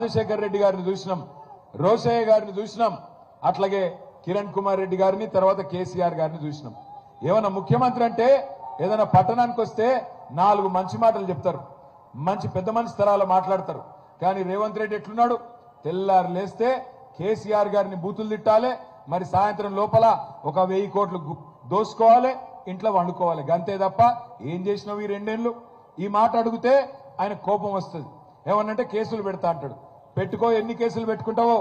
రాజశేఖర్ రెడ్డి గారిని చూసినాం, రోషయ్య గారిని చూసినాం, అట్లాగే కిరణ్ కుమార్ రెడ్డి గారిని, తర్వాత కేసీఆర్ గారిని చూసినాం. ఏమన్నా ముఖ్యమంత్రి అంటే ఏదైనా పట్టణానికి వస్తే 4 మంచి మాటలు చెప్తారు, మంచి పెద్ద మనిషి తరాలు మాట్లాడతారు. కానీ రేవంత్ రెడ్డి ఎట్లున్నాడు? తెల్లారు లేస్తే కేసీఆర్ గారిని బూతులు తిట్టాలి, మరి సాయంత్రం లోపల ఒక 1000 కోట్లు దోసుకోవాలి, ఇంట్లో వండుకోవాలి. గంతే తప్ప ఏం చేసినావు ఈ 2 ఏళ్ళు? ఈ మాట అడిగితే ఆయన కోపం వస్తుంది. ఏమన్నంటే కేసులు పెడతా అంటాడు. పెట్టుకో, ఎన్ని కేసులు పెట్టుకుంటావో,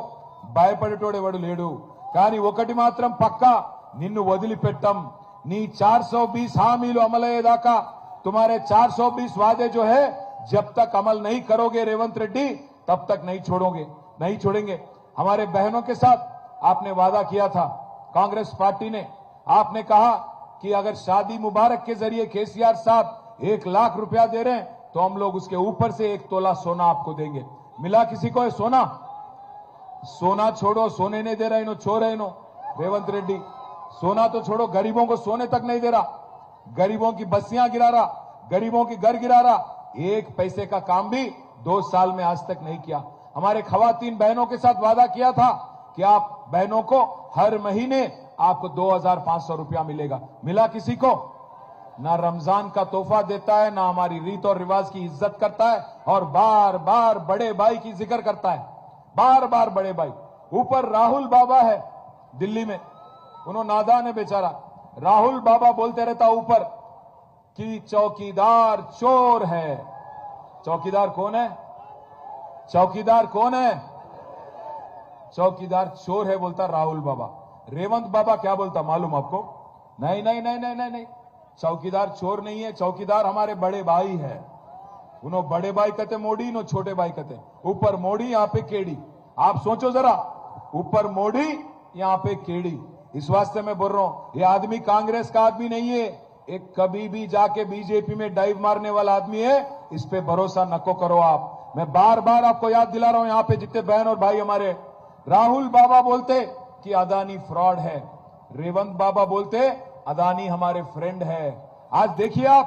భయపడేటోడు ఎవడు లేడు. కానీ ఒకటి మాత్రం పక్కా, నిన్ను వదిలిపెట్టం. నీ 420 హామీలు అమలయ్యేదాకా, तुम्हारे 420 वादे जो है जब तक अमल नहीं करोगे रेवंत रेड्डी, तब तक नहीं छोड़ेंगे. हमारे बहनों के साथ आपने वादा किया था, कांग्रेस पार्टी ने, आपने कहा कि अगर शादी मुबारक के जरिए केसीआर साहब 1 लाख रुपया दे रहे हैं तो हम लोग उसके ऊपर से 1 तोला सोना आपको देंगे. मिला किसी को है सोना? सोना छोड़ो, सोने नहीं दे रहा इनो, छोड़ रहे इनो रेवंत रेड्डी. सोना तो छोड़ो, गरीबों को सोने तक नहीं दे रहा, गरीबों की बस्तियां गिरा रहा, गरीबों की घर गिरा रहा. 1 पैसे का काम भी 2 साल में आज तक नहीं किया. हमारे खवातीन बहनों के साथ वादा किया था कि आप बहनों को हर महीने आपको 2500 रुपया मिलेगा. मिला किसी को? ना रमजान का तोहफा देता है, ना हमारी रीत और रिवाज की इज्जत करता है, और बार बार बड़े भाई की जिक्र करता है. बार बार बड़े भाई. ऊपर राहुल बाबा है दिल्ली में, उन्होंने नादान है बेचारा. राहुल बाबा बोलते रहता ऊपर कि चौकीदार चोर है. चौकीदार कौन है? चौकीदार कौन है? चौकीदार चोर है बोलता राहुल बाबा. रेवंत बाबा क्या बोलता मालूम आपको? नहीं नहीं नहीं नहीं नहीं नहीं, चौकीदार चोर नहीं है, चौकीदार हमारे बड़े भाई है. उन्होंने बड़े भाई कहते मोड़ी, इन्होंने छोटे भाई कहते. ऊपर मोड़ी, यहाँ पे केड़ी. आप सोचो जरा, ऊपर मोड़ी, यहाँ पे केड़ी. इस वास्ते मैं बोल रहा हूं, ये आदमी कांग्रेस का आदमी नहीं है, एक कभी भी जाके बीजेपी में डाइव मारने वाला आदमी है. इस पे भरोसा नको करो आप. मैं बार बार आपको याद दिला रहा हूं, यहां पे जितने बहन और भाई हमारे. राहुल बाबा बोलते कि अदानी फ्रॉड है, रेवंत बाबा बोलते अदानी हमारे फ्रेंड है. आज देखिए आप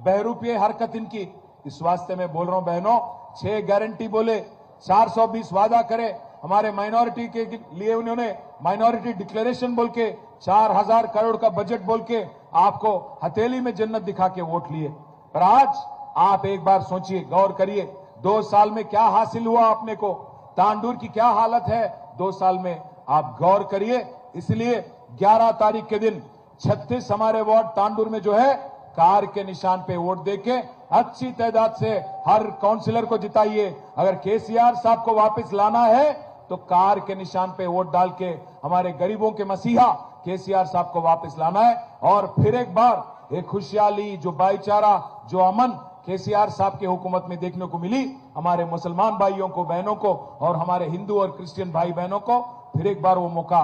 बहरूपीय हरकत इनकी. इस वास्ते मैं बोल रहा हूं बहनों, 6 गारंटी बोले, 420 वादा करे. हमारे माइनॉरिटी के लिए उन्होंने माइनॉरिटी डिक्लेरेशन बोल के 4000 करोड़ का बजट बोल के आपको हथेली में जन्नत दिखा के वोट लिए. पर आज आप एक बार सोचिए, गौर करिए, 2 साल में क्या हासिल हुआ आपने को, तांडूर की क्या हालत है 2 साल में, आप गौर करिए. इसलिए 11 तारीख के दिन 36 हमारे वार्ड तांडूर में जो है, कार के निशान पे वोट देके अच्छी तादाद से हर काउंसिलर को जिताइए. अगर केसीआर साहब को वापस लाना है तो कार के निशान पे वोट डाल के हमारे गरीबों के मसीहा केसीआर साहब को वापस लाना है. और फिर एक बार एक खुशहाली, जो भाईचारा, जो अमन केसीआर साहब की हुकूमत में देखने को मिली, हमारे मुसलमान भाइयों को, बहनों को, और हमारे हिंदू और क्रिश्चियन भाई बहनों को फिर एक बार वो मौका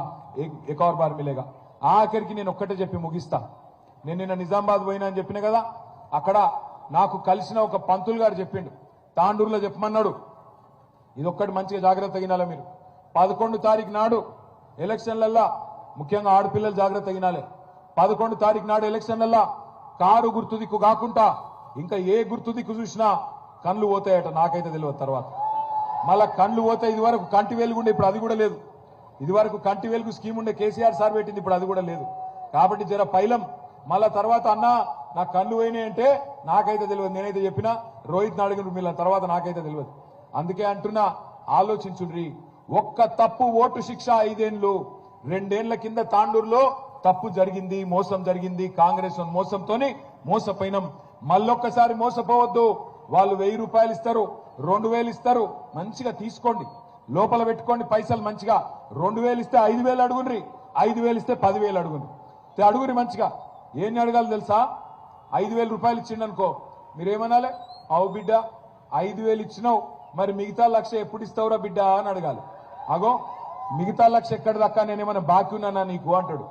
एक और बार मिलेगा. ఆఖరికి నేను ఒక్కటే చెప్పి ముగిస్తా. నేను నిన్న నిజామాబాద్ పోయినా అని చెప్పిన కదా, అక్కడ నాకు కలిసిన ఒక పంతులు గారు చెప్పిండు, తాండూరులో చెప్పమన్నాడు. ఇదొక్కటి మంచిగా జాగ్రత్త గినాలి మీరు. 11 తారీఖు నాడు ఎలక్షన్లల్లా, ముఖ్యంగా ఆడపిల్లలు జాగ్రత్త గినాలి. 11 తారీఖు నాడు ఎలక్షన్లల్లా కారు గుర్తు దిక్కు కాకుండా ఇంకా ఏ గుర్తు దిక్కు చూసినా కళ్ళు పోతాయట. నాకైతే తెలియదు. తర్వాత మళ్ళా కళ్ళు పోతాయి. ఇది వరకు కంటి వెలుగుండే, ఇప్పుడు అది కూడా లేదు. ఇది వరకు కంటి వెలుగు స్కీమ్ ఉండే, కేసీఆర్ సార్ పెట్టింది, ఇప్పుడు అది కూడా లేదు. కాబట్టి జర పైలం. మళ్ళా తర్వాత అన్నా నా కళ్ళు పోయినాయి అంటే నాకైతే తెలియదు. నేనైతే చెప్పినా, రోహిత్ అడిగిన వీళ్ళ తర్వాత నాకైతే తెలియదు. అందుకే అంటున్నా, ఆలోచించుండ్రి. ఒక్క తప్పు ఓటు శిక్ష 5 ఏళ్లు. 2 ఏళ్ల కింద తాండూరులో తప్పు జరిగింది, మోసం జరిగింది. కాంగ్రెస్ మోసంతోని మోసపోయినాం. మళ్ళొక్కసారి మోసపోవద్దు. వాళ్ళు 1000 రూపాయలు ఇస్తారు, 2000 ఇస్తారు, మంచిగా తీసుకోండి, లోపల పెట్టుకోండి పైసలు మంచిగా. 2000 ఇస్తే 5000 అడుగుండ్రి, 5000 ఇస్తే 10000 అడుగుండ్రి. అడుగురి మంచిగా. ఏం అడగాలి తెలుసా? 5000 రూపాయలు ఇచ్చిండనుకో, మీరేమనాలి? అవు బిడ్డ 5000 ఇచ్చినావు, మరి మిగతా 1,00,000 ఎప్పుడు ఇస్తావురా బిడ్డ అని అడగాలి. అగో మిగతా 1,00,000 ఎక్కడ దక్కా, నేనేమన్నా బాకీ ఉన్నానా నీకు అంటాడు.